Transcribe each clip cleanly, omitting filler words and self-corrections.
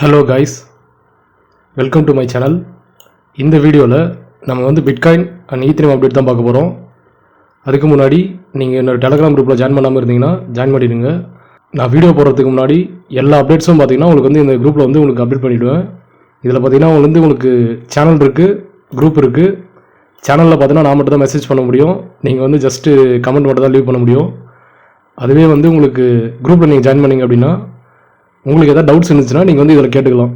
Hello guys, welcome to my channel. இந்த வீடியோவில் நம்ம வந்து பிட்காயின் அண்ட் ஈத்தரியம் அப்டேட் தான் பார்க்க போகிறோம். அதுக்கு முன்னாடி நீங்கள் என்னோட டெலகிராம் குரூப்பில் ஜாயின் பண்ணாமல் இருந்தீங்கன்னா ஜாயின் பண்ணிடுங்க. நான் வீடியோ போடுறதுக்கு முன்னாடி எல்லா அப்டேட்ஸும் பார்த்தீங்கன்னா உங்களுக்கு வந்து இந்த குரூப்பில் வந்து உங்களுக்கு அப்டேட் பண்ணிவிடுவேன். இதில் பார்த்தீங்கன்னா உங்களுக்கு சேனல் இருக்குது, குரூப் இருக்குது. சேனலில் பார்த்தீங்கன்னா நான் மட்டும் தான் மெசேஜ் பண்ண முடியும். நீங்கள் வந்து ஜஸ்ட்டு கமெண்ட் மட்டும் தான் லீவ் பண்ண முடியும். அதுவே வந்து உங்களுக்கு குரூப்பில் நீங்கள் ஜாயின் பண்ணிங்க அப்படின்னா உங்களுக்கு எதாவது டவுட்ஸ் இருந்துச்சுன்னா நீங்கள் வந்து இதில் கேட்டுக்கலாம்.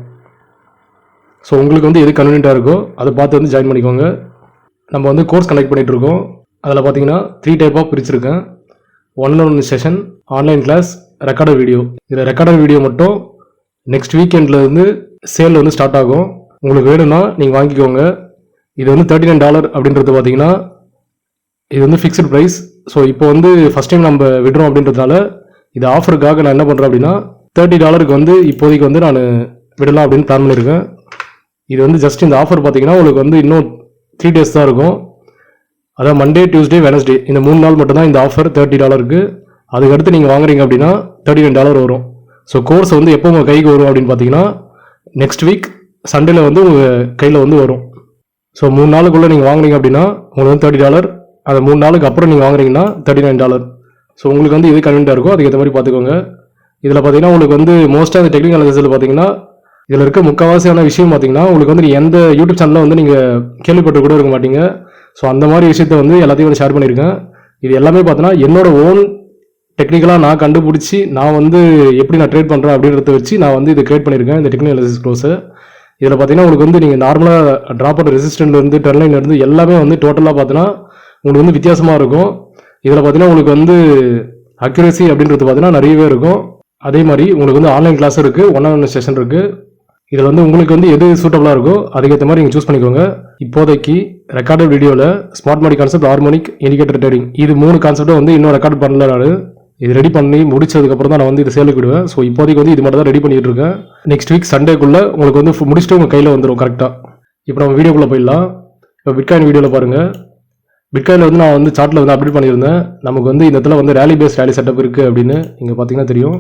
ஸோ உங்களுக்கு வந்து எது கன்வீனியண்ட்டாக இருக்கோ அதை பார்த்து வந்து ஜாயின் பண்ணிக்கோங்க. நம்ம வந்து கோர்ஸ் கண்டக்ட் பண்ணிகிட்ருக்கோம். அதில் பார்த்தீங்கன்னா 3 டைப் ஆஃப் பிரிச்சிருக்கேன். 1-on-1 session, online class, recorded video. இதில் ரெக்கார்டட் வீடியோ மட்டும் நெக்ஸ்ட் வீக்கெண்ட்லேருந்து சேல் வந்து ஸ்டார்ட் ஆகும். உங்களுக்கு வேணும்னா நீங்கள் வாங்கிக்கோங்க. இது வந்து $39 அப்படின்றது பார்த்தீங்கன்னா இது வந்து ஃபிக்ஸ்டு ப்ரைஸ். ஸோ இப்போ வந்து ஃபஸ்ட் டைம் நம்ம விடுறோம் அப்படின்றதுனால இது ஆஃபருக்காக நான் என்ன பண்ணுறேன் அப்படின்னா $30 வந்து இப்போதைக்கு வந்து நான் விடலாம் அப்படின்னு பிளான் பண்ணியிருக்கேன். இது வந்து ஜஸ்ட் இந்த ஆஃபர் பார்த்தீங்கன்னா உங்களுக்கு வந்து இன்னும் 3 days தான் இருக்கும். அதான் மண்டே, டியூஸ்டே, வெனஸ்டே இந்த 3 நாள் மட்டும்தான் இந்த ஆஃபர் $30. அதுக்கடுத்து நீங்கள் வாங்குறீங்க அப்படின்னா $39 வரும். ஸோ கோர்ஸ் வந்து எப்போ உங்கள் கைக்கு வரும் அப்படின்னு பார்த்தீங்கன்னா நெக்ஸ்ட் வீக் சண்டேல வந்து உங்கள் கையில் வந்து வரும். ஸோ 3 நாளுக்குள்ளே நீங்கள் வாங்குறீங்க அப்படின்னா உங்களுக்கு வந்து $30. அந்த 3 நாளுக்கு அப்புறம் நீங்கள் வாங்குறீங்கன்னா $39. ஸோ உங்களுக்கு வந்து எது கன்வீனியன்ட்டாக இருக்கோ அதுக்கேற்ற மாதிரி பார்த்துக்கோங்க. இதில் பார்த்தீங்கன்னா உங்களுக்கு வந்து மோஸ்ட்டாக இந்த டெக்னிக்கல் அனாலிசிஸில் பார்த்தீங்கன்னா இதில் இருக்க முக்கால்வாசியான விஷயம் பார்த்தீங்கன்னா உங்களுக்கு வந்து எந்த யூடியூப் சேனலில் வந்து நீங்கள் கேள்விப்பட்டு கூட இருக்க மாட்டீங்க. ஸோ அந்த மாதிரி விஷயத்த வந்து எல்லாத்தையும் வந்து ஷேர் பண்ணியிருக்கேன். இது எல்லாமே பார்த்தீங்கன்னா என்னோட ஓன் டெக்னிக்கலாக நான் கண்டுபிடிச்சி நான் வந்து எப்படி நான் ட்ரேட் பண்ணுறேன் அப்படின்றத வச்சு நான் வந்து இதை கிரியேட் பண்ணியிருக்கேன் இந்த டெக்னிக்கல் அனாலிசிஸ் கோர்ஸை. இதில் பார்த்தீங்கன்னா உங்களுக்கு வந்து நீங்கள் நார்மலாக ட்ராப் அவுட் ரெசிஸ்டன்ட்லேருந்து ட்ரெண்ட்லைன்லேருந்து எல்லாமே வந்து டோட்டலாக பார்த்தீங்கன்னா உங்களுக்கு வந்து வித்தியாசமாக இருக்கும். இதில் பார்த்தீங்கன்னா உங்களுக்கு வந்து அக்யூரசி அப்படின்றது பார்த்தீங்கன்னா நிறையவே இருக்கும். அதே மாதிரி உங்களுக்கு வந்து ஆன்லைன் கிளாஸ் இருக்குது, 1-on-1 செஷன் இருக்குது. இதில் வந்து உங்களுக்கு வந்து எது சூட்டபுளாக இருக்கோ அதுக்கேற்ற மாதிரி நீங்கள் சூஸ் பண்ணிக்கோங்க. இப்போதைக்கு ரெக்கார்டட் வீடியோவில் smart money concept, harmonic, indicator trading இது 3 கான்செப்ட்டும் வந்து இன்னும் ரெக்கார்ட் பண்ணல. நான் இது ரெடி பண்ணி முடிச்சதுக்கப்புறம் தான் நான் வந்து இதை சேலுக்கு விடுவேன். ஸோ இப்போதைக்கு வந்து இது மட்டும் தான் ரெடி பண்ணிட்டு இருக்கேன். நெக்ஸ்ட் வீக் சண்டேக்குள்ளே உங்களுக்கு வந்து முடிச்சுட்டு உங்கள் கையில் வந்துடும் கரெக்டாக. இப்போ நம்ம வீடியோக்குள்ளே போயிடலாம். இப்போ பிட்காயின் வீடியோவில் பாருங்கள். பிட்காயினில் வந்து நான் வந்து சார்ட்டில் வந்து அப்டேட் பண்ணியிருந்தேன். நமக்கு வந்து இந்த இடத்துல வந்து ரேலி பேஸ் ரேலி செட்டப் இருக்குது அப்படின்னு இங்கே பார்த்தீங்கன்னா தெரியும்.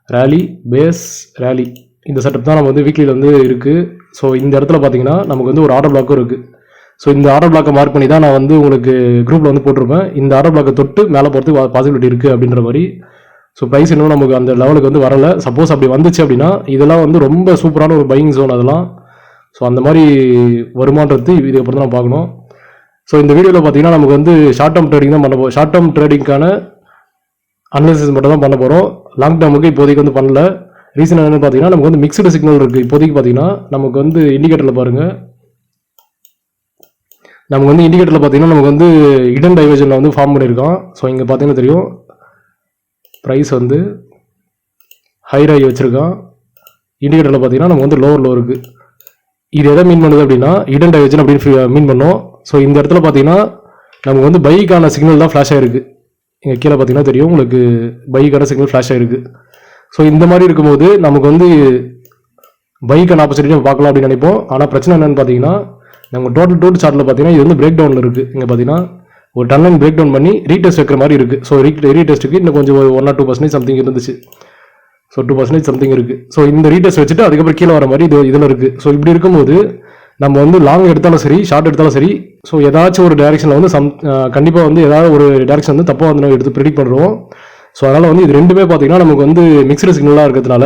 ரேலி பேஸ் ரேலி இந்த செட்டப் தான் நம்ம வந்து வீக்லியில் வந்து இருக்குது. ஸோ இந்த இடத்துல பார்த்தீங்கன்னா நமக்கு வந்து ஒரு ஆர்டர் பிளாக்கும் இருக்குது. ஸோ இந்த ஆர்டர் பிளாக்கை மார்க் பண்ணி தான் நான் வந்து உங்களுக்கு குரூப்பில் வந்து போட்டிருப்பேன். இந்த ஆர்டர் பிளாக்கை தொட்டு மேலே போகிறதுக்கு பாசிபிலிட்டி இருக்குது அப்படின்ற மாதிரி. ஸோ ப்ரைஸ் இன்னும் நமக்கு அந்த லெவலுக்கு வந்து வரலை. சப்போஸ் அப்படி வந்துச்சு அப்படின்னா இதெல்லாம் வந்து ரொம்ப சூப்பரான ஒரு பையிங் ஜோன் அதெல்லாம். ஸோ அந்த மாதிரி வருமானது இதுக்கப்புறம் தான் நான் பார்க்கணும். ஸோ இந்த வீடியோவில் பார்த்தீங்கன்னா நமக்கு வந்து ஷார்ட் டேர்ம் ட்ரேடிங் தான் பண்ண போகிறோம். ஷார்ட் டேர்ம் ட்ரேடிங்கான அனாலிசிஸ் மட்டும் தான் பண்ண போகிறோம். லாங் டேர்முக்கு இப்போதைக்கு வந்து பண்ணல. ரீசன் என்னன்னு பார்த்தீங்கன்னா நமக்கு வந்து மிக்சடு சிக்னல் இருக்குது. இப்போதைக்கு பார்த்தீங்கன்னா நமக்கு வந்து இண்டிகேட்டரில் பாருங்கள். நமக்கு வந்து இண்டிகேட்டரில் பார்த்தீங்கன்னா நமக்கு வந்து இடன் டைவர்ஜனில் வந்து ஃபார்ம் பண்ணியிருக்கோம். ஸோ இங்கே பார்த்தீங்கன்னா தெரியும் ப்ரைஸ் வந்து ஹையர் ஆகி வச்சுருக்கான். இண்டிகேட்டரில் பார்த்தீங்கன்னா நமக்கு வந்து லோவர் லோ இருக்குது. இது எதை மீன் பண்ணுது அப்படின்னா இடன் டைவர்ஜன் அப்படின்னு மீன் பண்ணோம். ஸோ இந்த இடத்துல பார்த்தீங்கன்னா நமக்கு வந்து பைக்கான சிக்னல் தான் ஃப்ளாஷ் ஆகிருக்கு. இங்கே கீழே பார்த்தீங்கன்னா தெரியும் உங்களுக்கு பைக்கான சிக்னல் ஃப்ளாஷ் ஆகிருக்கு. ஸோ இந்த மாதிரி இருக்கும்போது நமக்கு வந்து பைக்கான ஆப்பர்ச்சுனிட்டி நம்ம பார்க்கலாம் அப்படின்னு நினைப்போம். ஆனால் பிரச்சனை என்னென்னு பார்த்தீங்கன்னா நம்ம டோட்டல் சார்ட்டில் பார்த்தீங்கன்னா இது வந்து பிரேக் டவுனில் இருக்குது. இங்கே பார்த்தீங்கன்னா ஒரு டன்லைன் பிரேக் டவுன் பண்ணி ரீடெஸ்ட் வைக்கிற மாதிரி இருக்குது. ஸோ ரீடெஸ்ட்டுக்கு இன்னும் கொஞ்சம் 1 or 2% சம்திங் இருந்துச்சு. ஸோ 2% சம்திங் இருக்குது. ஸோ இந்த ரீடெஸ்ட் வச்சுட்டு அதுக்கப்புறம் கீழே வர மாதிரி இதில் இருக்குது. ஸோ இப்படி இருக்கும்போது நம்ம வந்து லாங் எடுத்தாலும் சரி, ஷார்ட் எடுத்தாலும் சரி, ஸோ ஏதாச்சும் ஒரு டேரக்ஷனில் வந்து கண்டிப்பாக வந்து ஏதாவது ஒரு டேரக்ஷன் வந்து தப்பாக வந்து நம்ம எடுத்து ப்ரெடிக்ட் பண்ணுறோம். ஸோ அதனால் வந்து இது ரெண்டுமே பார்த்தீங்கன்னா நமக்கு வந்து மிக்சடு சிக்னலாக இருக்கிறதுனால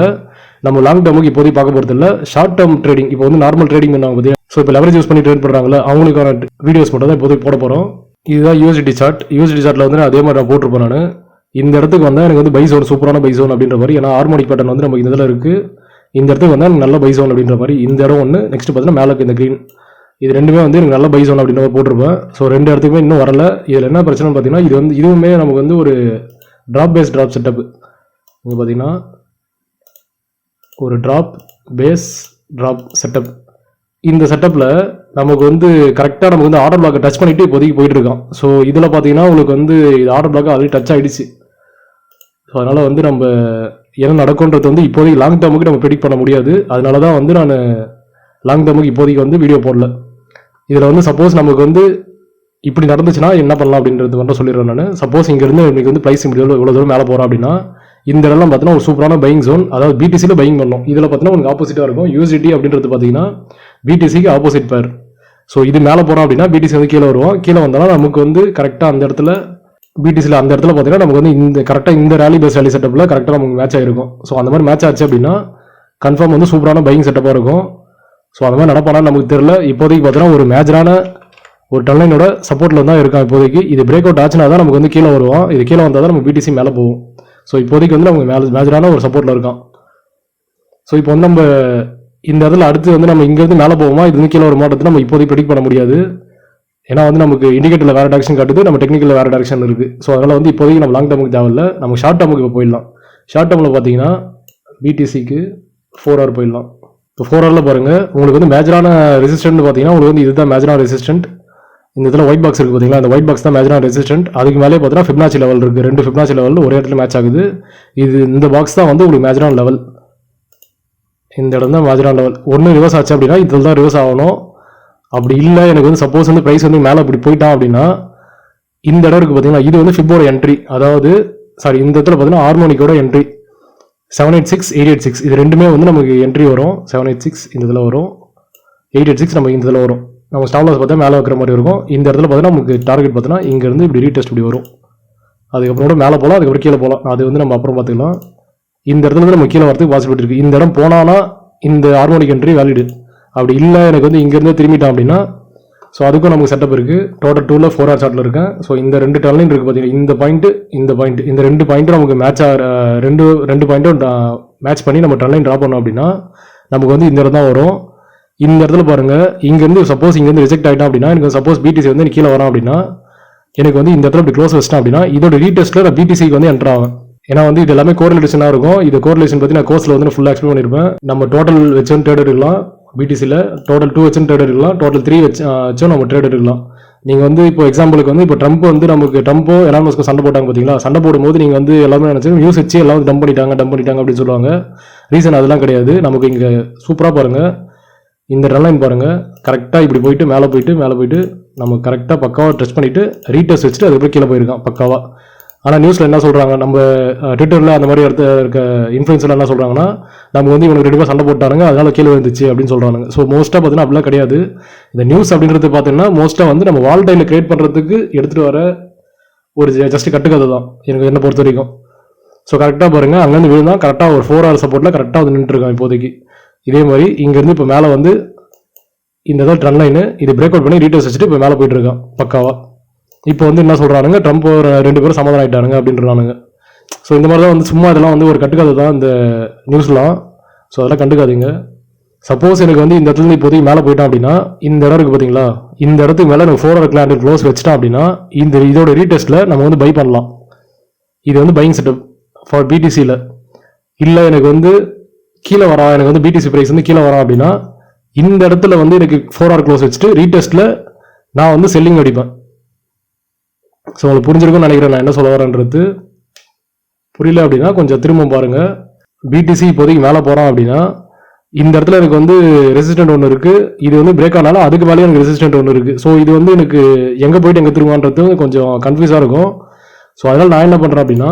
நம்ம லாங் டேர்முக்கு இப்போதைக்கு பார்க்க போகிறது இல்லை. ஷார்ட் டேர்ம் ட்ரேடிங் இப்போ வந்து நார்மல் ட்ரேடிங் பண்ணாங்க பார்த்தீங்கன்னா, ஸோ இப்போ லெவரேஜ் யூஸ் பண்ணி ட்ரேட் பண்ணுறாங்களே அவங்களுக்கான வீடியோஸ் மட்டும் தான் இப்போதைக்கு போட போகிறோம். இதுதான் யூஎஸ்டி சார்ட். யூஎஸ்டி சார்ட்டில் வந்து அதே மாதிரி நான் போட்டிருப்பேன். நான் இந்த இடத்துக்கு வந்தால் எனக்கு வந்து பை ஜோன், சூப்பரான பை ஜோன் அப்படின்ற மாதிரி. ஏன்னா ஹார்மோனிக் பேட்டர்ன் வந்து நமக்கு இந்த இதில் இருக்குது. இந்த இடத்துக்கு வந்தால் எனக்கு நல்ல பை ஜோன் அப்படின்ற மாதிரி. இந்த இடம் ஒன்று. நெக்ஸ்ட் பார்த்தீங்கன்னா மேலே இந்த க்ரீன், இது ரெண்டுமே வந்து எனக்கு நல்ல பை ஜோன் அப்படின்ற மாதிரி போட்டிருப்பேன். ஸோ 2 இடத்துக்குமே இன்னும் வரல. இதில் என்ன பிரச்சனைன்னு பார்த்தீங்கன்னா இது வந்து இதுவுமே நமக்கு வந்து ஒரு ட்ராப் பேஸ் ட்ராப் செட்டப். இங்கே பார்த்தீங்கன்னா ஒரு ட்ராப் பேஸ் ட்ராப் செட்டப். இந்த செட்டப்பில் நமக்கு வந்து கரெக்டாக நமக்கு வந்து ஆர்டர் பிளாக்கை டச் பண்ணிவிட்டு இப்போதைக்கு போயிட்டு இருக்கான். ஸோ இதில் பார்த்தீங்கன்னா உங்களுக்கு வந்து இது ஆர்டர் பிளாக் ஆல்ரெடி டச் ஆகிடுச்சு. ஸோ அதனால் வந்து நம்ம என்ன நடக்கும்ன்றது வந்து இப்போதைக்கு லாங் டேர்முக்கு நம்ம ப்ரெடிக்ட் பண்ண முடியாது. அதனால தான் வந்து நான் லாங் டேர்முக்கு இப்போதைக்கு வந்து வீடியோ போடல. இதில் வந்து சப்போஸ் நமக்கு வந்து இப்படி நடந்துச்சுன்னா என்ன பண்ணலாம் அப்படின்றது மட்டும் சொல்லிடுறேன் நான். சப்போஸ் இங்கேருந்து இன்னைக்கு வந்து ப்ரைஸ் இவ்வளோ தூரம் மேலே போகிறோம் அப்படின்னா இந்த இடம்லாம் பார்த்தீங்கன்னா ஒரு சூப்பரான பையிங் ஜோன், அதாவது பிடிசியில் பையிங் பண்ணணும். இதில் பார்த்தீங்கன்னா உங்களுக்கு ஆப்போசிட்டாக இருக்கும். யூஎஸ்டிடி அப்படின்றது பார்த்தீங்கன்னா பிடிசிக்கு ஆப்போசிட் பேர். ஸோ இது மேலே போகிறோம் அப்படின்னா பிடிசி வந்து கீழே வருவோம். கீழே வந்தாலும் நமக்கு வந்து கரெக்டாக அந்த இடத்துல பிடிசியில் அந்த இடத்துல பார்த்தீங்கன்னா நமக்கு வந்து இந்த கரெக்டாக இந்த ரேலி பேஸ் ரேலி செட்டப்பில் கரெக்டாக நமக்கு மேட்ச் ஆகிருக்கும். ஸோ அந்த மாதிரி மேட்ச் ஆச்சு அப்படின்னா கன்ஃபார்ம் வந்து சூப்பரான பையிங் செட்டப்பாக இருக்கும். ஸோ அந்த மாதிரி நடப்பானா நமக்கு தெரியல. இப்போதைக்கு பார்த்தீங்கன்னா ஒரு மேஜரான ஒரு டன்லைனோட சப்போர்ட்டில் தான் இருக்கான் இப்போதைக்கு. இது பிரேக் அவுட் ஆச்சுன்னா தான் நமக்கு வந்து கீழே வருவோம். இது கீழே வந்தால் தான் நம்ம பிடிசி மேலே போவோம். ஸோ இப்போதைக்கு வந்து நமக்கு மேஜரான ஒரு சப்போர்ட்டில் இருக்கான். ஸோ இப்போ வந்து நம்ம இந்த இடத்துல அடுத்து வந்து நம்ம இங்கேருந்து மேலே போவோமா, இது வந்து கீழே ஒரு மாட்டத்தை நம்ம இப்போதைக்கு ப்ரெடிக்ட் பண்ண முடியாது. ஏன்னா வந்து நமக்கு இண்டிகேட்டரில் வேறு டேரக்ஷன் காட்டுது, நம்ம டெக்னிக்கலில் வேறு டேரக்ஷன் இருக்குது. ஸோ அதனால் வந்து இப்போதைக்கு நம்ம லாங் டேர்முக்கு தேவையில்லை, நம்ம ஷார்ட் டேர்முக்கு இப்போ போயிடலாம். ஷார்ட் டேர்மில் பார்த்தீங்கன்னா பிடிசிக்கு 4 hour போயிடலாம். இப்போ 4 hourல பாருங்கள் உங்களுக்கு வந்து மேஜரான ரெசிஸ்டன்ட் பார்த்தீங்கன்னா உங்களுக்கு வந்து இதுதான் மேஜரான ரெசிஸ்டன்ட். இந்த இதில் ஒயிட் பாக்ஸ் இருக்குது பார்த்தீங்களா, அந்த ஒயிட் பாக்ஸ் தான் மேஜரான ரெசிஸ்டன்ட். அதுக்கு மேலே பார்த்தீங்கன்னா ஃபிப்னாச்சி லெவல் இருக்குது. 2 ஃபிப்னாச்சி லெவலில் ஒரே இடத்துல மேட்ச் ஆகுது. இந்த பாக்ஸ் தான் வந்து உங்களுக்கு மேஜரான லெவல். இந்த இடம் தான் மேஜரான லெவல். ஒன்று ரிவர்ஸ் ஆச்சு அப்படின்னா இதில் தான் ரிவர்ஸ் ஆகணும். அப்படி இல்லை எனக்கு வந்து சப்போஸ் வந்து ப்ரைஸ் வந்து மேலே அப்படி போயிட்டான் அப்படின்னா இந்த இடம் இருக்குது பார்த்தீங்கன்னா இது வந்து ஃபிப்போட என்ட்ரி, அதாவது சாரி இந்த இடத்துல பார்த்தீங்கன்னா ஹார்மோனிக்கோட என்ட்ரி 786 886 இது ரெண்டுமே வந்து நமக்கு என்ட்ரி வரும். 786 இந்த இதில் வரும், 886 நம்ம இந்த இதில் வரும். நம்ம ஸ்டாப் லாஸ் பார்த்தா மேலே வைக்கிற மாதிரி இருக்கும். இந்த இடத்துல பார்த்தீங்கன்னா நமக்கு டார்கெட் பார்த்தீங்கன்னா இங்கேருந்து இப்படி ரீடெஸ்ட் இப்படி வரும். அதுக்கப்புறம் கூட மேலே போகலாம், அதுக்கப்புறம் கீழே போகலாம். அது வந்து நம்ம அப்புறம் பார்த்துக்கலாம். இந்த இடத்துல வந்து நம்ம கீழே வரதுக்கு பாசிபிலிட்டி இருக்குது. இந்த இடம் போனானா இந்த ஹார்மோனிக் என்ட்ரி வேலிடு. அப்படி இல்லை எனக்கு வந்து இங்கேருந்து திரும்பிட்டான் அப்படின்னா ஸோ அதுக்கும் நமக்கு செட்டப் இருக்குது. டோட்டல் 2ல 4 hour சார்ட்டில் இருக்கேன். ஸோ இந்த 2 டர்லைன் இருக்குது பார்த்தீங்கன்னா இந்த பாயிண்ட் இந்த 2 பாயிண்ட்டும் நமக்கு மேட்ச் ரெண்டு பாயிண்ட்டும் மேட்ச் பண்ணி நம்ம டர்லைன் ட்ரா பண்ணோம் அப்படின்னா நமக்கு வந்து இந்த இடம் தான் வரும். இந்த இடத்துல பாருங்கள் இங்கேருந்து சப்போஸ் இங்கேருந்து ரிஜெக்ட் ஆகிட்டோம் அப்படின்னா எனக்கு சப்போஸ் பிடிசி வந்து கீழே வரோம் அப்படின்னா எனக்கு வந்து இந்த இடத்துல இப்படி க்ளோஸ் வச்சிட்டேன் அப்படின்னா இதோட ரீடெஸ்ட்டில் நான் பிடிசிக்கு வந்து என்ட்ரு ஆகும். ஏன்னா வந்து இது எல்லாமே கோரிலேஷனாக இருக்கும். இது கோரிலேஷன் பற்றி நான் கோர்ஸில் வந்து ஃபுல்லாக எக்ஸ்பிளைன் பண்ணியிருப்பேன். நம்ம டோட்டல் வச்சும் ட்ரேட் எடுக்கலாம் பிடிசியில், டோட்டல் 2 வச்சும் ட்ரேட் எடுக்கலாம், டோட்டல் 3 வச்சும் நம்ம ட்ரேட் எடுக்கலாம். நீங்கள் வந்து இப்போ எக்ஸாம்பிளுக்கு வந்து இப்போ ட்ரம்ப் வந்து நமக்கு ட்ரம்ப்போ எலான் மஸ்கோ சண்டை போட்டாங்க பார்த்தீங்களா, சண்டை போடும்போது நீங்கள் வந்து எல்லாமே நினச்சி நியூஸ் வச்சு எல்லாம் டம்ப் பண்ணிட்டாங்க அப்படின்னு சொல்லுவாங்க. ரீசன் அதெல்லாம் கிடையாது. நமக்கு இங்கே சூப்பராக பாருங்கள், இந்த டர்லைன் பாருங்கள் கரெக்டாக இப்படி போயிட்டு மேலே போயிட்டு நம்ம கரெக்டாக பக்காவாக டச் பண்ணிவிட்டு ரீடெஸ்ட் வச்சுட்டு அதுக்கப்புறம் கீழே போயிருக்கான் பக்காவாக. ஆனால் நியூஸில் என்ன சொல்கிறாங்க, நம்ம ட்விட்டரில் அந்த மாதிரி இடத்துல இருக்க இன்ஃப்ளூயன்ஸில் என்ன சொல்கிறாங்கன்னா நம்ம வந்து இவனுக்கு 2 பேர் சண்டை போட்டாங்க அதனால் கீழே வந்துச்சு அப்படின்னு சொல்கிறாங்க. ஸோ மோஸ்ட்டாக பார்த்தீங்கன்னா அப்படிலாம் கிடையாது. இந்த நியூஸ் அப்படின்றது பார்த்தீங்கன்னா மோஸ்ட்டாக வந்து நம்ம வால்டைலில் கிரியேட் பண்ணுறதுக்கு எடுத்துகிட்டு வர ஒரு ஜஸ்ட் கட்டுக்கதை தான் எனக்கு என்ன பொறுத்த வரைக்கும். ஸோ கரெக்டாக பாருங்கள் அங்கேருந்து விழுந்தால் கரெக்டாக ஒரு 4 hour சப்போர்ட்டில் கரெக்டாக வந்து நின்றுருக்கான் இப்போதைக்கு. இதே மாதிரி இங்கேருந்து இப்போ மேலே வந்து இந்த தான் ட்ரெண்ட் லைனு, இது பிரேக் அவுட் பண்ணி ரீடெஸ்ட் வச்சுட்டு இப்போ மேலே போயிட்டு இருக்கான் பக்காவாக. இப்போ வந்து என்ன சொல்கிறானுங்க, ட்ரம்ப் 2 பேரும் சமாதானம் ஆகிட்டானுங்க அப்படின்றானுங்க. ஸோ இந்த மாதிரி தான் வந்து சும்மா இதெல்லாம் வந்து ஒரு கட்டுக்கதை தான் இந்த நியூஸ்லாம். ஸோ அதெல்லாம் கண்டுக்காதீங்க. சப்போஸ் எனக்கு வந்து இந்த இடத்துல இப்போதைக்கு மேலே போயிட்டான் அப்படின்னா இந்த இடம் இருக்குது பார்த்தீங்களா, இந்த இடத்துக்கு மேலே எனக்கு 4 hour கிளாண்டில் க்ளோஸ் வச்சுட்டான் அப்படின்னா இதோட ரீடெஸ்ட்டில் நம்ம வந்து பை பண்ணலாம். இது வந்து பையிங் செட்டப் ஃபார் பிடிசியில். இல்லை எனக்கு வந்து கீழே வரா, எனக்கு வந்து பிடிசி ப்ரைஸ் வந்து கீழே வரா அப்படின்னா இந்த இடத்துல வந்து எனக்கு 4 hour க்ளோஸ் வச்சுட்டு ரீடெஸ்ட்டில் நான் வந்து செல்லிங் அடிப்பேன். ஸோ உங்களுக்கு புரிஞ்சிருக்கும்னு நினைக்கிறேன் நான் என்ன சொல்ல வரேன்றது. புரியல அப்படின்னா கொஞ்சம் திரும்ப பாருங்கள். பிடிசி இப்போதைக்கு மேலே போகிறான் அப்படின்னா இந்த இடத்துல எனக்கு வந்து ரெசிஸ்டன்ட் ஒன்று இருக்குது, இது வந்து பிரேக் ஆனாலும் அதுக்கு மேலே எனக்கு ரெசிஸ்டன்ட் ஒன்று இருக்குது. ஸோ இது வந்து எனக்கு எங்கே போயிட்டு எங்கே திரும்புவான்றது கொஞ்சம் கன்ஃபியூஸாக இருக்கும். ஸோ அதனால் நான் என்ன பண்ணுறேன் அப்படின்னா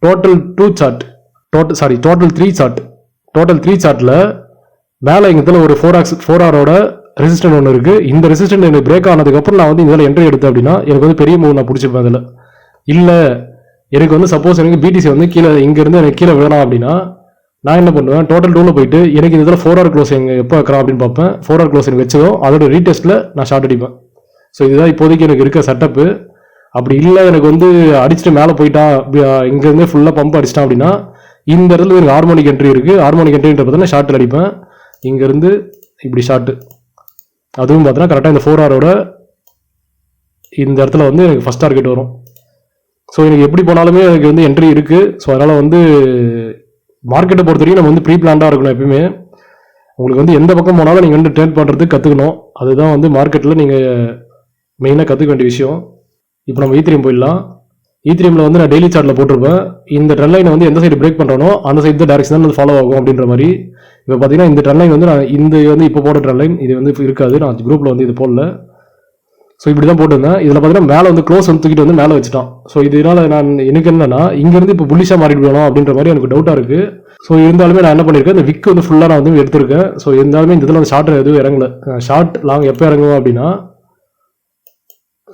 டோட்டல் 3 சார்ட்டில் மேலே எங்கள் ஒரு 4 hour ரெசிஸ்டன்ட் ஒன்று இருக்குது. இந்த ரெசிஸ்டன்ட் எனக்கு பிரேக் ஆனதுக்கப்புறம் நான் வந்து இதில் என்ட்ரி எடுத்தேன் அப்படின்னா எனக்கு வந்து பெரிய மூவ் நான் பிடிச்சிப்பேன் அதில். இல்லை எனக்கு வந்து சப்போஸ் எனக்கு பிடிசி வந்து கீழே இங்கேருந்து எனக்கு கீழே வேணாம் அப்படின்னா நான் என்ன பண்ணுவேன், டோட்டல் 2ல போயிட்டு எனக்கு இதில் 4 hour க்ளோஸ் எங்கே எப்போ வைக்கிறான் அப்படின்னு பார்ப்பேன். 4 hour க்ளோஸ் எனக்கு வச்சதும் அதோட ரீடெஸ்ட்டில் நான் ஷார்ட் அடிப்பேன். ஸோ இதுதான் இப்போதைக்கு எனக்கு இருக்க செட்டப்பு. அப்படி இல்லை எனக்கு வந்து அடிச்சுட்டு மேலே போயிட்டான் இங்கேருந்து ஃபுல்லாக பம்ப் அடிச்சிட்டான் அப்படின்னா இந்த இடத்துல எனக்கு ஹார்மோனிக் என்ட்ரி இருக்குது. ஹார்மோனிக் என்ட்ரின்ற பார்த்தீங்கன்னா ஷார்ட்டில் அடிப்பேன். இங்கேருந்து இப்படி ஷார்ட்டு, அதுவும் பார்த்தீங்கன்னா கரெக்டாக இந்த 4 hour இந்த இடத்துல வந்து எனக்கு ஃபஸ்ட் டார்கெட் வரும். ஸோ எனக்கு எப்படி போனாலுமே எனக்கு வந்து என்ட்ரி இருக்குது. ஸோ அதனால் வந்து மார்க்கெட்டை பொறுத்த வரைக்கும் நம்ம வந்து ப்ரீ பிளான்டாக இருக்கணும் எப்பயுமே. உங்களுக்கு வந்து எந்த பக்கம் போனாலும் நீங்கள் வந்து ட்ரேட் பண்ணுறதுக்கு கற்றுக்கணும். அதுதான் வந்து மார்க்கெட்டில் நீங்கள் மெயினாக கற்றுக்க வேண்டிய விஷயம். இப்போ நம்ம ஈத்ரீம் போயிடலாம். ஈத்ரீமில் வந்து நான் டெய்லி சார்ட்டில் போட்டிருப்பேன். இந்த ட்ரெண்ட் லைனை வந்து எந்த சைடு பிரேக் பண்ணுறனோ அந்த சைடு தான் டேரக்ஷன் தான் ஃபாலோ ஆகும் அப்படின்ற மாதிரி. இப்போ பார்த்தீங்கன்னா இந்த ட்ரெண்ட் லைன் வந்து நான் இந்த வந்து இப்போ போட ட்ரெண்ட் லைன் இது வந்து இருக்காது, நான் குரூப்பில் வந்து இது போடல. ஸோ இப்படி தான் போட்டிருந்தேன். இதில் பார்த்தீங்கன்னா மேலே வந்து க்ளோஸ் வந்து தூக்கிட்டு வந்து மேலே வச்சுட்டான். ஸோ இதனால நான் எனக்கு என்னன்னா இங்கேருந்து இப்போ புல்லிஷாக மாறிடுவேணும் அப்படின்ற மாதிரி எனக்கு டவுட்டாக இருக்குது. ஸோ இருந்தாலுமே நான் என்ன பண்ணியிருக்கேன், இந்த விக் வந்து ஃபுல்லாக நான் வந்து எடுத்திருக்கேன். ஸோ இருந்தாலுமே இந்த இதில் வந்து ஷார்ட் எதுவும் இறங்கல. ஷார்ட் லாங் எப்போ இறங்குவோம் அப்படின்னா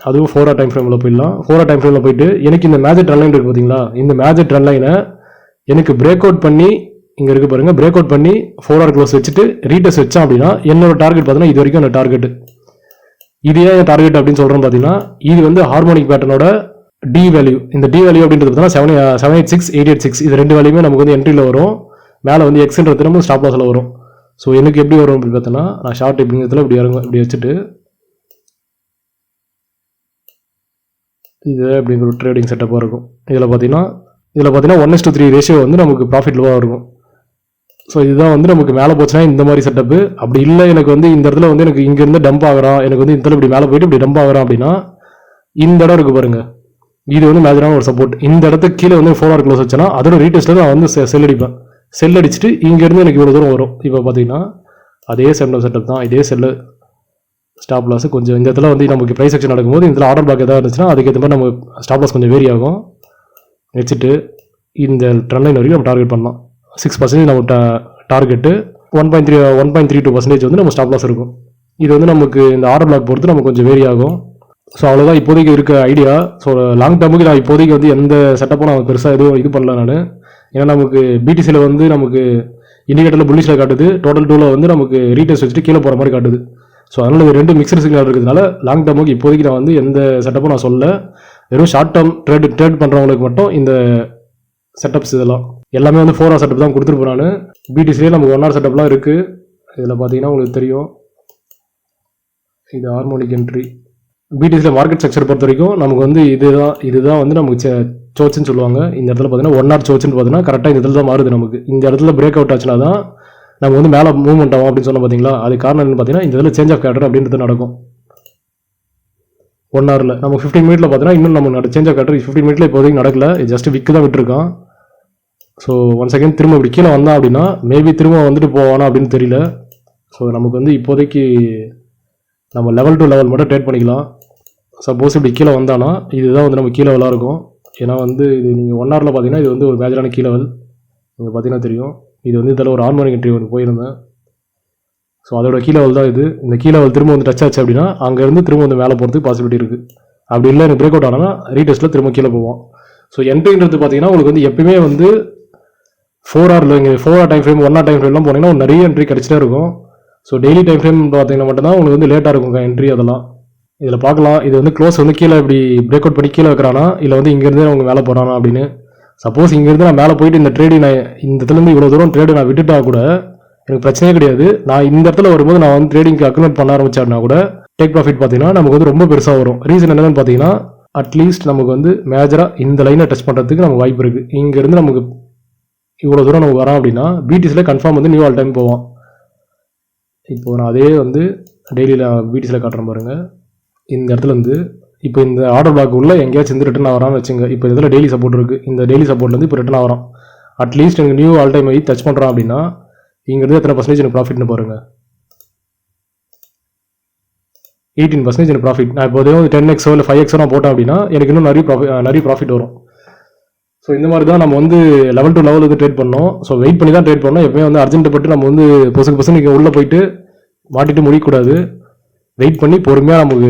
அதுவும் 4 hour டைம் ஃப்ரேமில் போயிடலாம். 4 hour டைம் ஃப்ரேமில் போயிட்டு எனக்கு இந்த மேஜர் ட்ரெண்ட் லைன் இருக்குது பார்த்தீங்களா, இந்த மேஜர் ட்ரெண்ட் லைனை எனக்கு பிரேக் அவுட் பண்ணி இங்கே இருக்கு பாருங்க, பிரேக் அவுட் பண்ணி 4 hour க்ளோஸ் வச்சுட்டு ரீடெஸ்ட் வச்சேன் அப்படின்னா என்னோட டார்கெட் பார்த்தீங்கன்னா இது வரைக்கும் என்னோட டார்கெட். இது ஏன் டார்கெட் அப்படின்னு சொல்கிறோம் பார்த்தீங்கன்னா, இது வந்து ஹார்மோனிக் பேட்டர்னோட டி வேல்யூ. இந்த டி வேல்யூ அப்படின்றது பார்த்தீங்கன்னா 786 886 இது ரெண்டு வேல்யூமே நமக்கு வந்து என்ட்ரியில் வரும். மேலே வந்து எக்ஸ்ன்றது நம்ம ஸ்டாப் லாஸில் வரும். ஸோ எனக்கு எப்படி வரும் அப்படின்னு பார்த்தோன்னா, நான் ஷார்ட் இப்படிங்கிறதுல இப்படி இறங்கும் இப்படி வச்சுட்டு இது அப்படிங்கிற ஒரு ட்ரேடிங் செட்டப்பாக இருக்கும். இதில் பார்த்தீங்கன்னா 1:3 ரேஷியோ வந்து நமக்கு ப்ராஃபிட் லோவாக இருக்கும். ஸோ இதுதான் வந்து நமக்கு மேலே போச்சுன்னா இந்த மாதிரி செட்டப்பு. அப்படி இல்லை எனக்கு வந்து இந்த இடத்துல வந்து எனக்கு இங்கேருந்து டம்ப் ஆகிறான், எனக்கு வந்து இந்த இடத்துல இப்படி மேலே போயிட்டு இப்படி டம்ப் ஆகிறான் அப்படின்னா இந்த இடம் இருக்குது பாருங்கள், இது வந்து மேஜரான ஒரு சப்போர்ட். இந்த இடத்துக்கு கீழே வந்து 4 hour க்ளோஸ் வச்சேன்னா அதோட ரீடெஸ்ட்டில் நான் வந்து செல் அடிப்பேன். செல் அடிச்சுட்டு இங்கேருந்து எனக்கு இவ்வளோ தூரம் வரும். இப்போ பார்த்தீங்கன்னா அதே செட்டப் தான், இதே செல்லு ஸ்டாப் லாஸ் கொஞ்சம் இந்த இடத்துல வந்து நமக்கு ப்ரைஸ் செக்ஷன் நடக்கும்போது இந்த ஆர்டர் பிளாக் எதாவது இருந்துச்சுன்னா அதுக்கேற்ற மாதிரி நம்ம ஸ்டாப் லாஸ் கொஞ்சம் வேரி ஆகும். வச்சுட்டு இந்த ட்ரெண்ட் லைன் வரைக்கும் நம்ம டார்கெட் பண்ணலாம். 6% நம்ம டார்கெட்டு 1.32% வந்து நம்ம ஸ்டாப் லாஸ் இருக்கும். இது வந்து நமக்கு இந்த ஆர்டர் பிளாக் பொறுத்து நமக்கு கொஞ்சம் வேரி ஆகும். ஸோ அவ்வளோதான் இப்போதைக்கு இருக்க ஐடியா. ஸோ லாங் டேர்முக்கு நான் இப்போதைக்கு வந்து எந்த செட்டப்பும் நான் பெருசாக எதுவும் இது பண்ணல நான். ஏன்னா நமக்கு பிடிசியில் வந்து நமக்கு இண்டிகேட்டரில் புல்லிஷில் காட்டுது, டோட்டல் 2ல் வந்து நமக்கு ரீடெஸ்ட் வச்சுட்டு கீழே போகிற மாதிரி காட்டுது. ஸோ அதனால் இது ரெண்டு மிக்சர் சிக்னல் இருக்கிறதுனால லாங் டேர்முக்கு இப்போதைக்கு நான் வந்து எந்த செட்டப்பும் நான் சொல்ல. வெறும் ஷார்ட் டேர்ம் ட்ரேட் பண்ணுறவங்களுக்கு மட்டும் இந்த செட்டப்ஸ் இதெல்லாம் எல்லாமே வந்து 4 hour செட்டப் தான் கொடுத்துருப்பேன் நான். பிடிசிலே நமக்கு 1 hour செட்டப்லாம் இருக்குது. இதில் பார்த்தீங்கன்னா உங்களுக்கு தெரியும், இது ஹார்மோனிக் என்ட்ரி. பிடிசியில் மார்க்கெட் ஸ்ட்ரக்சர் பொறுத்த வரைக்கும் நமக்கு வந்து இதுதான் வந்து நமக்கு சோச்சுன்னு சொல்லுவாங்க. இந்த இடத்துல பார்த்தீங்கன்னா 1 hour சோச்சுன்னு பார்த்தீங்கன்னா கரெக்டாக இந்த இடத்துல தான் மாறுது. நமக்கு இந்த இடத்துல பிரேக் அவுட் ஆச்சுன்னா தான் நம்ம வந்து மேலே மூவ்மெண்ட் ஆகும் அப்படின்னு சொன்னால் பார்த்தீங்களா, அது காரணம் என்னன்னு பார்த்தீங்கன்னா இந்த இதில் சேஞ்ச் ஆஃப் கேரக்டர் அப்படின்றது நடக்கும் 1 hourல. நம்ம 15 minute பார்த்தீங்கன்னா இன்னும் நம்ம சேஞ்ச் ஆஃப் கேரக்டர் 15 minute இப்போதைக்கு நடக்கல, ஜஸ்ட் விக்கு தான் விட்டுருக்கான். ஸோ ஒன் செகண்ட் திரும்ப இப்படி கீழே வந்தான் அப்படின்னா மேபி திரும்ப வந்துட்டு போவானா அப்படின்னு தெரியல. ஸோ நமக்கு வந்து இப்போதைக்கு நம்ம லெவல் டு லெவல் மட்டும் ட்ரேட் பண்ணிக்கலாம். சப்போஸ் இப்படி கீழே வந்தானா இதுதான் வந்து நம்ம கீழே லெவலாக இருக்கும். ஏன்னா வந்து இது நீங்கள் 1 hourல பார்த்தீங்கன்னா இது வந்து ஒரு மேஜரான கீழே லெவல். நீங்கள் பார்த்தீங்கன்னா தெரியும், இது வந்து இதில் ஒரு ஹார்மோனிக் என்ட்ரி ஒன்று போயிருந்தேன். ஸோ அதோட கீழே லெவல் தான் இது. இந்த கீழே லெவல் திரும்ப வந்து டச் ஆச்சு அப்படின்னா அங்கேருந்து திரும்ப வந்து மேலே போகிறதுக்கு பாசிபிலிட்டி இருக்குது. அப்படி இல்லை எனக்கு பிரேக் அவுட் ஆனால் ரீடெஸ்ட்டில் திரும்ப கீழே போவோம். ஸோ என்ட்ரின்றது பார்த்தீங்கன்னா உங்களுக்கு வந்து எப்பயுமே வந்து 4 hourல இங்கே 4 hour time frame 1 hour time ஃப்ரேம்லாம் போனீங்கன்னா நிறைய என்ட்ரி கிடச்சிட்டே இருக்கும். ஸோ டெய்லி டைம் ஃப்ரேம் பார்த்தீங்கன்னா மட்டும்தான் உங்களுக்கு வந்து லேட்டாக இருக்கும் என்ட்ரி. அதெல்லாம் இதில் பார்க்கலாம். இது வந்து க்ளோஸ் வந்து கீழே இப்படி பிரேக் அவுட் பண்ணி கீழே வைக்கிறானா இல்லை வந்து இங்கேருந்து அவங்க மேலே போகிறானா அப்படின்னு. சப்போஸ் இங்கேருந்து நான் மேலே போயிட்டு இந்த ட்ரேடி நான் இந்த இடத்துலேருந்து இவ்வளோ தூரம் ட்ரேடு நான் விட்டுட்டா கூட எனக்கு பிரச்சனையே கிடையாது. நான் இந்த இடத்துல வரும்போது நான் வந்து ட்ரேடிங்க்கு அக்யூமுலேட் பண்ண ஆரம்பிச்சேன்னா கூட டேக் ப்ராஃபிட் பார்த்தீங்கன்னா நமக்கு வந்து ரொம்ப பெருசாக வரும். ரீசன் என்னன்னு பார்த்தீங்கன்னா அட்லீஸ்ட் நமக்கு வந்து மேஜராக இந்த லைனை டச் பண்ணுறதுக்கு நமக்கு வாய்ப்பு இருக்குது. இங்கேருந்து நமக்கு இவ்வளோ தூரம் நமக்கு வரோம் அப்படின்னா பிடிசியில் கன்ஃபார்ம் வந்து நியூ ஆல் டைம் போவோம். இப்போது நான் அதே வந்து டெய்லியில் பிடிசியில் காட்டுறேன் பாருங்கள். இந்த இடத்துல வந்து இப்போ இந்த ஆர்டர் பிளாக் உள்ள எங்கேயாச்சும் வந்து ரிட்டர்ன் ஆகிறான்னு வச்சுங்க. இப்போ இதில் டெய்லி சப்போர்ட் இருக்குது. இந்த டெய்லி சப்போர்ட்லேருந்து இப்போ ரிட்டர்ன் ஆகிறோம். அட்லீஸ்ட் எனக்கு நியூ ஆல் டைம் ஆகி டச் பண்ணுறான் அப்படின்னா இங்கேருந்து எத்தனை பர்சன்டேஜ் எனக்கு ப்ராஃபிட்னு பாருங்கள். 18% எனக்கு ப்ராஃபிட். நான் இப்போ வந்து 10x இல்லை 5x நான் போட்டேன் அப்படின்னா எனக்கு இன்னும் நிறைய ப்ராஃபிட் வரும். ஸோ இந்த மாதிரி தான் நம்ம வந்து லெவல் டு லெவல் வந்து ட்ரேட் பண்ணோம். ஸோ வெயிட் பண்ணி தான் ட்ரேட் பண்ணோம். எப்பவுமே வந்து அர்ஜென்ட் பட்டு நம்ம வந்து பொசுக்கு உள்ளே போயிட்டு மாட்டிட்டு முடிக்கக்கூடாது. வெயிட் பண்ணி பொறுமையாக நமக்கு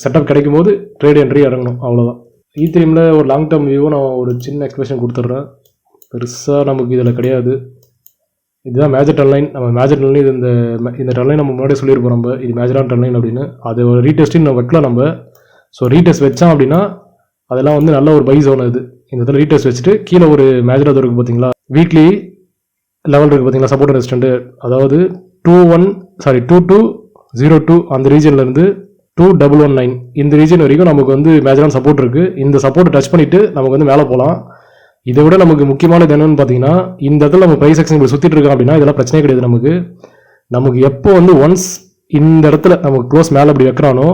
செட்டப் கிடைக்கும் போது ட்ரேட் என்ட்ரி இறங்கணும், அவ்வளோதான். ஈத்ரீமில் ஒரு லாங் டேர்ம் வியூவும் நான் ஒரு சின்ன எக்ஸ்பிரஷன் கொடுத்துட்றேன். பெருசாக நமக்கு இதில் கிடையாது. இதுதான் மேஜர் ட்ரெண்ட் லைன். நம்ம மேஜர் ட்ரெண்ட் லைன் இந்த ட்ரெண்ட் லைன் நம்ம முன்னாடியே சொல்லியிருப்போம் நம்ம இது மேஜரான ட்ரெண்ட் லைன் அப்படின்னு. அது ஒரு ரீடெஸ்ட்டிங் நம்ம வைக்கலாம் நம்ம. ஸோ ரீடெஸ்ட் வச்சான் அப்படின்னா அதெல்லாம் வந்து நல்ல ஒரு பை ஜோன். இது இந்த இடத்துல ரீடெஸ்ட் வச்சுட்டு கீழே ஒரு மேஜராக இருக்குது பார்த்தீங்களா, வீக்லி லெவல் இருக்குது பார்த்தீங்களா, சப்போர்ட் ரெசிஸ்டன்ட். அதாவது 2202 அந்த ரீஜன்லேருந்து 2119 இந்த ரீஜன் வரைக்கும் நமக்கு வந்து மேஜரான சப்போர்ட் இருக்குது. இந்த சப்போர்ட்டை டச் பண்ணிவிட்டு நமக்கு வந்து மேலே போகலாம். இதை விட நமக்கு முக்கியமானது என்னன்னு பார்த்தீங்கன்னா இந்த இடத்துல நம்ம ப்ரைஸ் ஆக்ஷன் இப்படி சுற்றிட்டு இருக்கோம் அப்படின்னா இதெல்லாம் பிரச்சனையே கிடையாது. நமக்கு எப்போ வந்து ஒன்ஸ் இந்த இடத்துல நமக்கு க்ளோஸ் மேலே அப்படி வைக்கிறானோ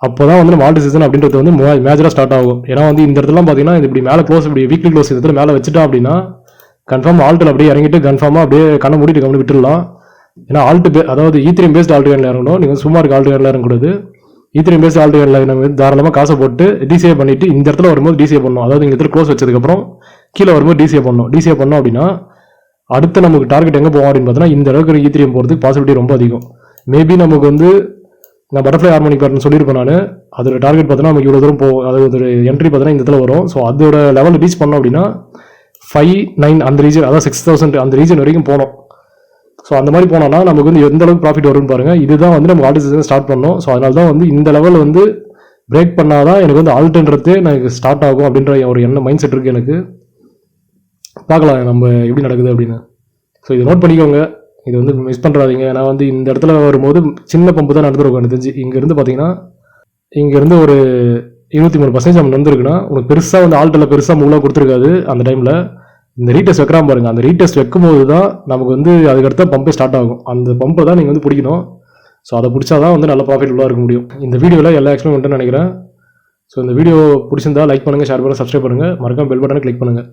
அப்போ தான் வந்து நம்ம ஆல்ட் சீசன் அப்படின்றது வந்து மேஜராக ஸ்டார்ட் ஆகும். ஏன்னா வந்து இந்த இடத்துலாம் பார்த்தீங்கன்னா இப்படி மேலே க்ளோஸ் இப்படி வீக்லி க்ளோஸ் இடத்துல மேலே வச்சுட்டா அப்படின்னா கன்ஃபார்ம் ஆல்ட்டில் அப்படியே இறங்கிட்டு கன்ஃபார்மாக அப்படியே கண்ணை மூடிட்டு கம்மி விட்டுடலாம். ஏன்னா அதாவது ஈத்ரீம் பேஸ்ட் ஆல்ட் வேனில் இறங்கணும். நீங்கள் சும்மா இருக்க ஆல்ட் வேனில் இறங்கக்கூடாது. ஈத்தரியம் பேஸ் ஆல்டர்னேட்டிவ்ல நம்ம தாராளமாக காசை போட்டு டிசிஏ பண்ணிவிட்டு இந்த இடத்துல வரும்போது டிசிஏ பண்ணணும். அதாவது இந்த இடத்துல க்ளோஸ் வச்சதுக்கப்புறம் கீழே வரும்போது டிசிஏ பண்ணணும். டிசிஏ பண்ணோம் அப்படின்னா அடுத்து நமக்கு டார்கெட் எங்கே போவோம் அப்படின்னு பார்த்தோன்னா இந்த அளவுக்கு ஈத்தரியம் போகிறதுக்கு பாசிபிலிட்டி ரொம்ப அதிகம். மேபி நமக்கு வந்து நான் பட்டர்ஃப்ளை ஹார்மோனிக் பேட்டர்ன் சொல்லியிருப்பேன் நான். அதோட டார்கெட் பார்த்தோன்னா நமக்கு இவ்வளோ தூரம் போகும். அது ஒரு என்ட்ரி பார்த்தோன்னா இந்த இடத்துல வரும். ஸோ அதோட லெவல் ரீச் பண்ணோம் அப்படின்னா 5-9 அந்த ரீஜன், அதாவது 6,000 அந்த ரீஜன் வரைக்கும் போனோம். ஸோ அந்த மாதிரி போனோம்னா நமக்கு வந்து எந்த அளவுக்கு ப்ராஃபிட் வரும்னு பாருங்கள். இதுதான் வந்து நம்ம ஆல்டர் ஸ்டார்ட் பண்ணோம். ஸோ அதனால தான் வந்து இந்த லெவல் வந்து பிரேக் பண்ணாதான் எனக்கு வந்து ஆல்டர்ன்றதே எனக்கு ஸ்டார்ட் ஆகும் அப்படின்ற ஒரு மைண்ட் செட் இருக்குது எனக்கு. பார்க்கலாம் நம்ம எப்படி நடக்குது அப்படின்னு. ஸோ இதை நோட் பண்ணிக்கோங்க, இது வந்து மிஸ் பண்ணுறாதீங்க. நான் வந்து இந்த இடத்துல வரும்போது சின்ன பம்பு தான் நடந்துருக்கும் எனக்கு தெரிஞ்சு. இங்கேருந்து பார்த்தீங்கன்னா இங்கேருந்து ஒரு 23% நம்ம நடந்துருக்குன்னா உங்களுக்கு பெருசாக வந்து ஆல்ட்டில் பெருசாக மூலாக கொடுத்துருக்காது அந்த டைமில். இந்த ரீடெஸ்ட் வைக்கிறாம பாருங்கள், அந்த ரீடெஸ்ட் வைக்கும்போது தான் நமக்கு வந்து அதுக்கடுத்த பம்பே ஸ்டார்ட் ஆகும். அந்த பம்பை தான் நீங்கள் வந்து பிடிக்கணும். ஸோ அதை பிடிச்சா தான் வந்து நல்ல ப்ராஃபிட் உள்ளாக இருக்க முடியும். இந்த வீடியோவில் எல்லா எக்ஸ்பிளைன் பண்ணிட்டேன்னு நினைக்கிறேன். ஸோ இந்த வீடியோ பிடிச்சிருந்தா லைக் பண்ணுங்கள், ஷேர் பண்ணுங்கள், சப்ஸ்கிரைப் பண்ணுங்கள், மறக்காம பெல் பட்டனை கிளிக் பண்ணுங்கள்.